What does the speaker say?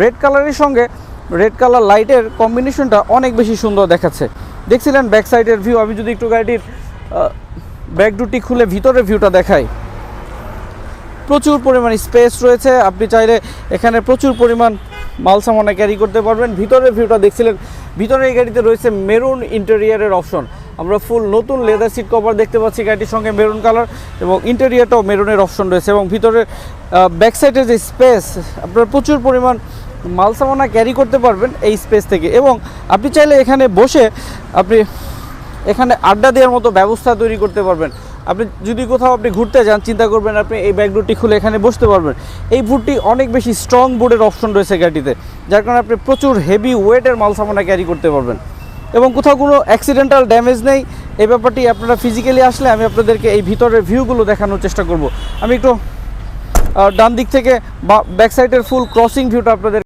Red কালারের সঙ্গে red colour লাইটের কম্বিনেশনটা অনেক বেশি সুন্দর দেখাচ্ছে। দেখছিলেন ব্যাক সাইডের ভিউ। আমি যদি একটু গাড়িটির ব্যাক ডোরটি খুলে ভিতরের ভিউটা দেখাই, প্রচুর পরিমাণ স্পেস রয়েছে। আপনি চাইলে এখানে প্রচুর পরিমাণ মাল সামানা ক্যারি করতে পারবেন। ভিতরের ভিউটা দেখছিলেন, ভিতরে এই গাড়িতে রয়েছে মেরুন ইন্টেরিয়ারের অপশন। আমরা ফুল নতুন লেদার সিট কভার দেখতে পাচ্ছি গাড়িটির সঙ্গে, মেরুন কালার, এবং ইন্টেরিয়ারটাও মেরুনের অপশন রয়েছে। এবং ভিতরে ব্যাক সাইডের যে স্পেস, আপনার প্রচুর পরিমাণ মাল সামানা ক্যারি করতে পারবেন এই স্পেস থেকে। এবং আপনি চাইলে এখানে বসে আপনি এখানে আড্ডা দেওয়ার মতো ব্যবস্থা তৈরি করতে পারবেন। আপনি যদি কোথাও আপনি ঘুরতে যান, চিন্তা করবেন আপনি এই ব্যাক ডোরটি খুলে এখানে বসতে পারবেন। এই বুটটি অনেক বেশি স্ট্রং বুটের অপশন রয়েছে গাড়িতে, যার কারণে আপনি প্রচুর হেভি ওয়েটের মাল সামানা ক্যারি করতে পারবেন। এবং কোথাও কোনো অ্যাক্সিডেন্টাল ড্যামেজ নেই। এই ব্যাপারটি আপনারা ফিজিক্যালি আসলে আমি আপনাদেরকে এই ভিতরের ভিউগুলো দেখানোর চেষ্টা করব। আমি একটু ডান দিক থেকে ব্যাক সাইডের ফুল ক্রসিং ভিউটা আপনাদের